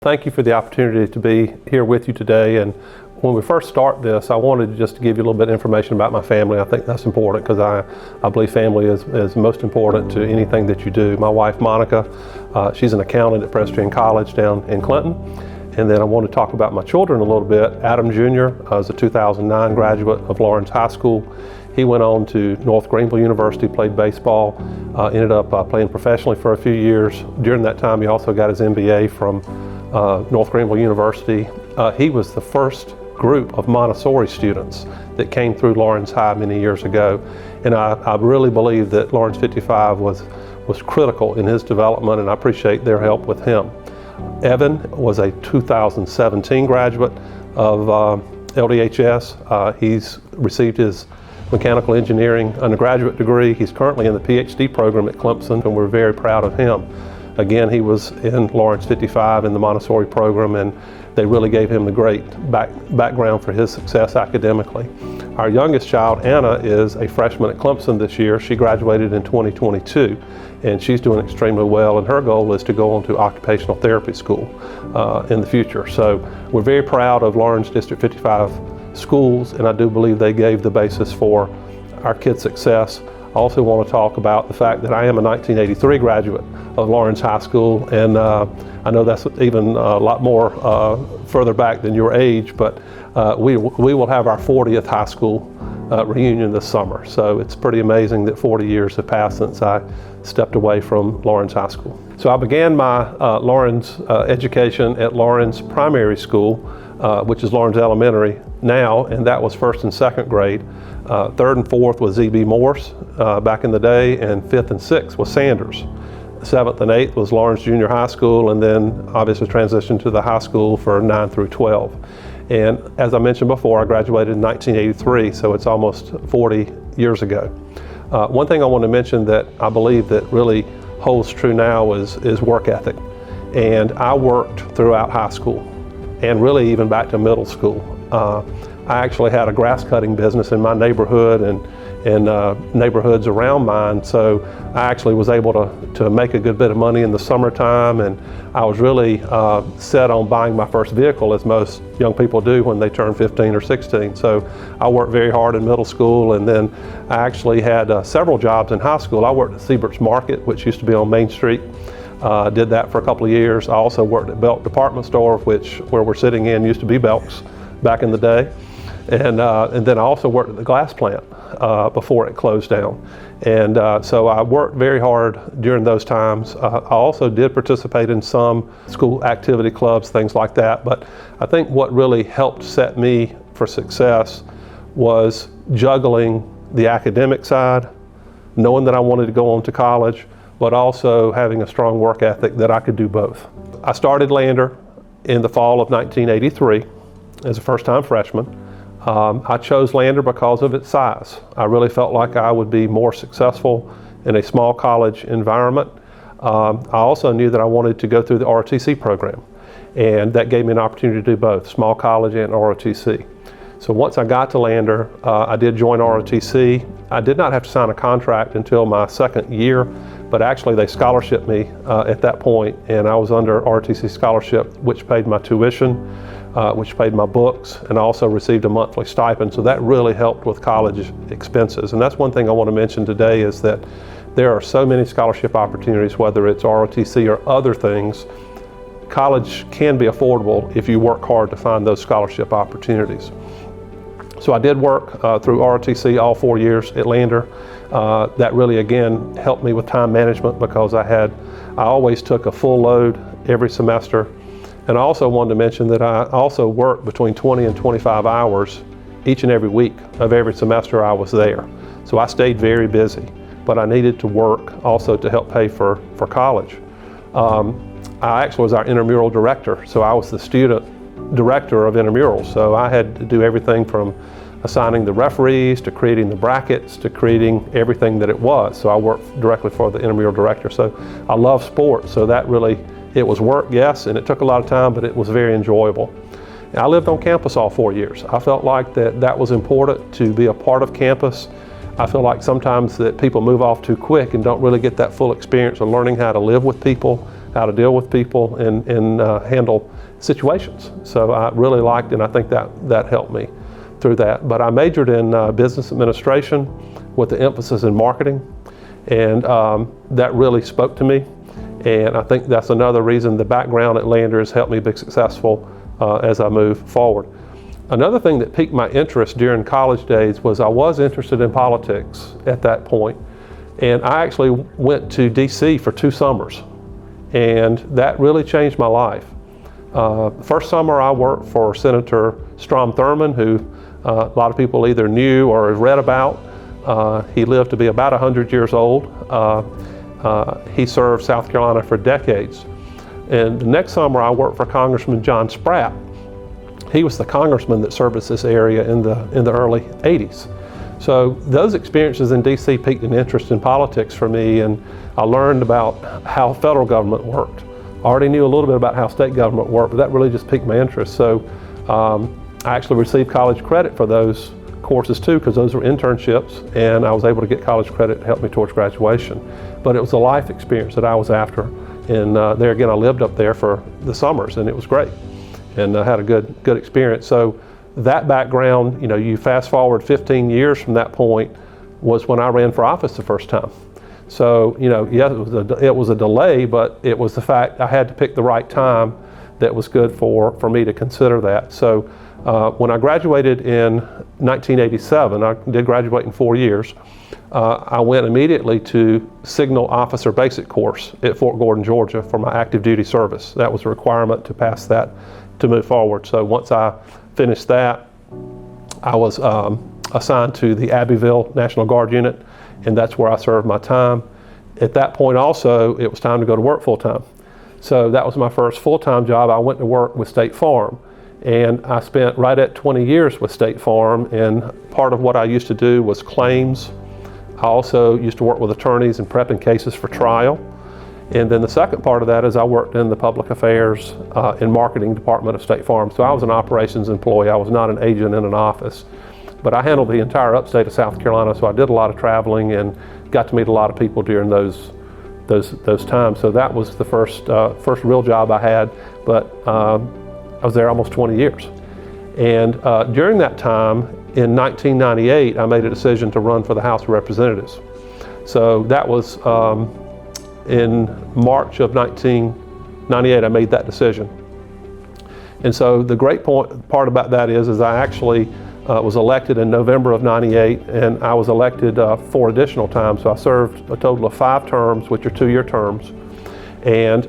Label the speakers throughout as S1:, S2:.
S1: Thank you for the opportunity to be here with you today. And when we first start this, I wanted just to give you a little bit of information about my family. I think that's important because I believe family is most important to anything that you do. My wife, Monica, she's an accountant at Presbyterian College down in Clinton. And then I want to talk about my children a little bit. Adam Jr. is a 2009 graduate of Lawrence High School. He went on to North Greenville University, played baseball, ended up playing professionally for a few years. During that time, he also got his MBA from North Greenville University. He was the first group of Montessori students that came through Lawrence High many years ago. And I really believe that Lawrence 55 was critical in his development, and I appreciate their help with him. Evan was a 2017 graduate of LDHS. He's received his mechanical engineering undergraduate degree. He's currently in the PhD program at Clemson, and we're very proud of him. Again, he was in Lawrence 55 in the Montessori program, and they really gave him the great background for his success academically. Our youngest child, Anna, is a freshman at Clemson this year. She graduated in 2022, and she's doing extremely well, and her goal is to go on to occupational therapy school in the future. So we're very proud of Lawrence District 55 schools, and I do believe they gave the basis for our kids' success. I also want to talk about the fact that I am a 1983 graduate of Lawrence High School, and I know that's even a lot more further back than your age, but we will have our 40th high school reunion this summer. So it's pretty amazing that 40 years have passed since I stepped away from Lawrence High School. So I began my Lawrence education at Lawrence Primary School, which is Lawrence Elementary now, and that was first and second grade. Third and fourth was Z.B. Morse back in the day, and fifth and sixth was Sanders. Seventh and eighth was Lawrence Junior High School, and then obviously transitioned to the high school for 9 through 12. And as I mentioned before, I graduated in 1983, so it's almost 40 years ago. One thing I want to mention that I believe that really holds true now is work ethic. And I worked throughout high school, and really even back to middle school. I actually had a grass cutting business in my neighborhood and neighborhoods around mine, so I actually was able to make a good bit of money in the summertime, and I was really set on buying my first vehicle, as most young people do when they turn 15 or 16. So I worked very hard in middle school, and then I actually had several jobs in high school. I worked at Siebert's Market, which used to be on Main Street. Did that for a couple of years. I also worked at Belk Department Store, where we're sitting in used to be Belk's back in the day. And then I also worked at the glass plant before it closed down. And so I worked very hard during those times. I also did participate in some school activity clubs, things like that. But I think what really helped set me for success was juggling the academic side, knowing that I wanted to go on to college, but also having a strong work ethic that I could do both. I started Lander in the fall of 1983 as a first-time freshman. I chose Lander because of its size. I really felt like I would be more successful in a small college environment. I also knew that I wanted to go through the ROTC program, and that gave me an opportunity to do both, small college and ROTC. So once I got to Lander, I did join ROTC. I did not have to sign a contract until my second year, but actually they scholarshiped me at that point, and I was under ROTC scholarship, which paid my tuition, which paid my books, and I also received a monthly stipend. So that really helped with college expenses. And that's one thing I want to mention today, is that there are so many scholarship opportunities, whether it's ROTC or other things. College can be affordable if you work hard to find those scholarship opportunities. So I did work through ROTC all 4 years at Lander. That really, again, helped me with time management, because I always took a full load every semester. And I also wanted to mention that I also worked between 20 and 25 hours each and every week of every semester I was there. So I stayed very busy, but I needed to work also to help pay for college. I actually was our intramural director, so I was the student director of intramurals. So I had to do everything from assigning the referees, to creating the brackets, to creating everything that it was. So I worked directly for the intramural director. So I love sports, so that really, it was work, yes, and it took a lot of time, but it was very enjoyable. And I lived on campus all 4 years. I felt like that was important, to be a part of campus. I feel like sometimes that people move off too quick and don't really get that full experience of learning how to live with people, how to deal with people and handle situations. So I really liked it, and I think that helped me through that. But I majored in business administration with the emphasis in marketing, and that really spoke to me. And I think that's another reason the background at Landers helped me be successful as I move forward. Another thing that piqued my interest during college days was I was interested in politics at that point. And I actually went to DC for 2 summers. And that really changed my life. First summer I worked for Senator Strom Thurmond, who a lot of people either knew or have read about. He lived to be about 100 years old. He served South Carolina for decades. And the next summer I worked for Congressman John Spratt. He was the congressman that serviced this area in the early 80s. So those experiences in DC piqued an interest in politics for me, and I learned about how federal government worked. I already knew a little bit about how state government worked, but that really just piqued my interest. So I actually received college credit for those courses too, because those were internships, and I was able to get college credit to help me towards graduation. But it was a life experience that I was after, and there again I lived up there for the summers, and it was great, and I had a good experience. So that background, you fast forward 15 years from that point, was when I ran for office the first time. So yeah, it was a delay, but it was the fact I had to pick the right time that was good for me to consider that. So when I graduated in 1987, I did graduate in 4 years, I went immediately to Signal Officer Basic Course at Fort Gordon, Georgia for my active duty service. That was a requirement to pass that to move forward. So once I finished that, I was assigned to the Abbeville National Guard unit, and that's where I served my time. At that point also, it was time to go to work full time. So that was my first full-time job. I went to work with State Farm, and I spent right at 20 years with State Farm, and part of what I used to do was claims. I also used to work with attorneys and prepping cases for trial. And then the second part of that is I worked in the public affairs and marketing department of State Farm. So I was an operations employee. I was not an agent in an office. But I handled the entire upstate of South Carolina, so I did a lot of traveling and got to meet a lot of people during those times. So that was the first real job I had, but I was there almost 20 years. And during that time, in 1998, I made a decision to run for the House of Representatives. So that was in March of 1998, I made that decision. And so the great part about that is I actually was elected in November of '98, and I was elected 4 additional times. So I served a total of 5 terms, which are 2-year terms, and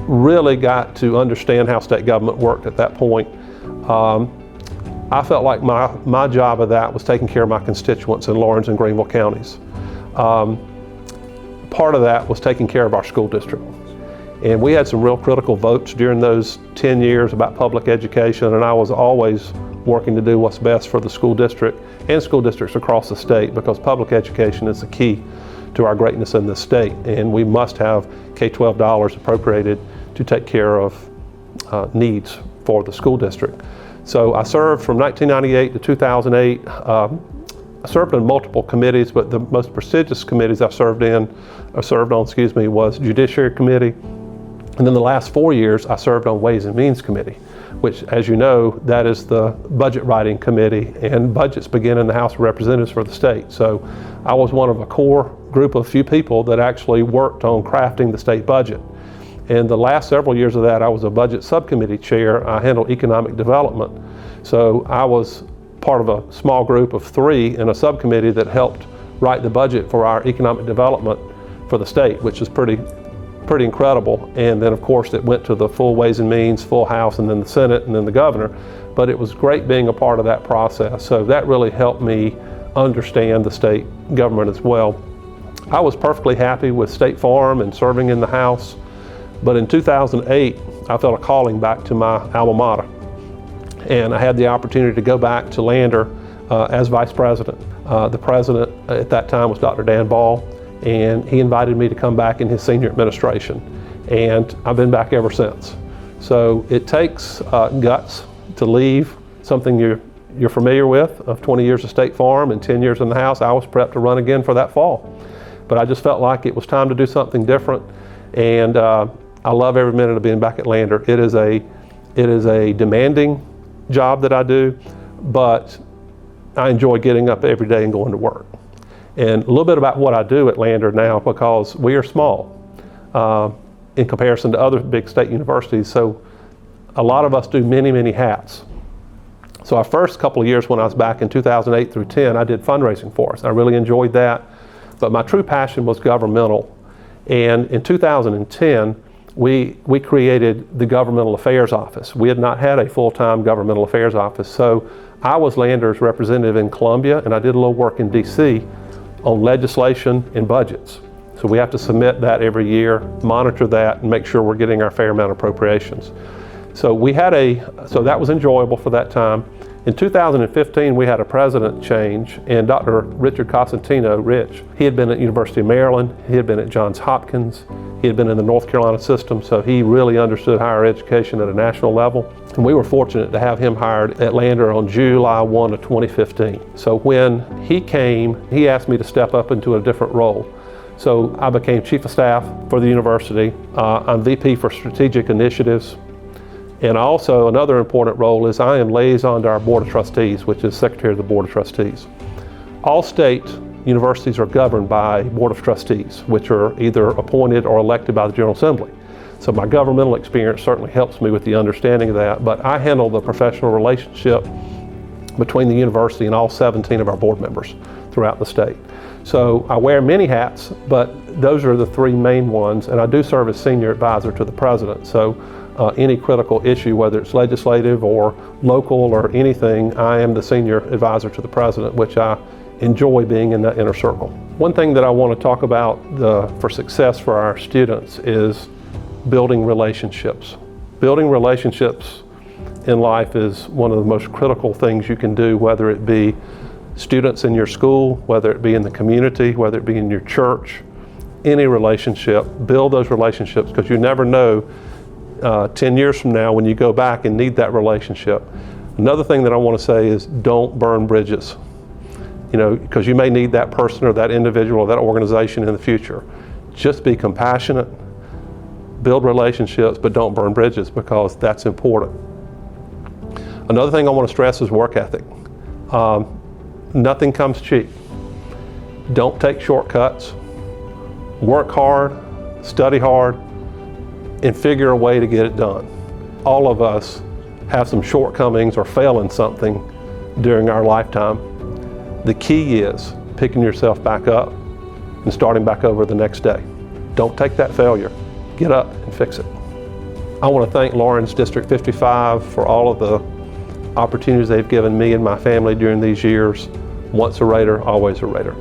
S1: really got to understand how state government worked at that point. I felt like my job of that was taking care of my constituents in Lawrence and Greenville counties. Part of that was taking care of our school district. And we had some real critical votes during those 10 years about public education, and I was always working to do what's best for the school district and school districts across the state, because public education is the key to our greatness in this state, and we must have K-12 dollars appropriated to take care of needs for the school district. So I served from 1998 to 2008. I served on multiple committees, but the most prestigious committees I served on, was Judiciary Committee. And then the last 4 years, I served on Ways and Means Committee, which, as you know, that is the budget writing committee, and budgets begin in the House of Representatives for the state. So I was one of a core group of few people that actually worked on crafting the state budget. And the last several years of that, I was a budget subcommittee chair. I handled economic development. So I was part of a small group of 3 in a subcommittee that helped write the budget for our economic development for the state, which is pretty incredible. And then of course it went to the full Ways and Means, full House, and then the Senate, and then the governor. But it was great being a part of that process. So that really helped me understand the state government as well. I was perfectly happy with State Farm and serving in the House. But in 2008, I felt a calling back to my alma mater. And I had the opportunity to go back to Lander as vice president. The president at that time was Dr. Dan Ball, and he invited me to come back in his senior administration. And I've been back ever since. So it takes guts to leave something you're familiar with, of 20 years of State Farm and 10 years in the House. I was prepped to run again for that fall. But I just felt like it was time to do something different. And I love every minute of being back at Lander. It is a demanding job that I do, but I enjoy getting up every day and going to work. And a little bit about what I do at Lander now, because we are small in comparison to other big state universities. So a lot of us do many, many hats. So our first couple of years when I was back in 2008 through 10, I did fundraising for us. I really enjoyed that, but my true passion was governmental. And in 2010, we created the Governmental Affairs Office. We had not had a full-time Governmental Affairs Office. So I was Lander's representative in Columbia, and I did a little work in DC on legislation and budgets. So we have to submit that every year, monitor that, and make sure we're getting our fair amount of appropriations. So so that was enjoyable for that time. In 2015, we had a president change, and Dr. Richard Cosentino, Rich, he had been at University of Maryland, he had been at Johns Hopkins, he had been in the North Carolina system, so he really understood higher education at a national level. And we were fortunate to have him hired at Lander on July 1 of 2015. So when he came, he asked me to step up into a different role. So I became Chief of Staff for the university. I'm VP for Strategic Initiatives. And also another important role is I am liaison to our Board of Trustees, which is Secretary of the Board of Trustees. All state universities are governed by Board of Trustees, which are either appointed or elected by the General Assembly. So my governmental experience certainly helps me with the understanding of that, but I handle the professional relationship between the university and all 17 of our board members throughout the state. So I wear many hats, but those are the three main ones, and I do serve as senior advisor to the president. So any critical issue, whether it's legislative or local or anything, I am the senior advisor to the president, which I enjoy being in that inner circle. One thing that I want to talk about for success for our students is building relationships. Building relationships in life is one of the most critical things you can do, whether it be students in your school, whether it be in the community, whether it be in your church, any relationship. Build those relationships, because you never know 10 years from now when you go back and need that relationship. Another thing that I want to say is don't burn bridges. Because you may need that person or that individual or that organization in the future. Just be compassionate, build relationships, but don't burn bridges, because that's important. Another thing I want to stress is work ethic. Nothing comes cheap. Don't take shortcuts. Work hard, study hard, and figure a way to get it done. All of us have some shortcomings or fail in something during our lifetime. The key is picking yourself back up and starting back over the next day. Don't take that failure. Get up and fix it. I want to thank Lawrence District 55 for all of the opportunities they've given me and my family during these years. Once a Raider, always a Raider.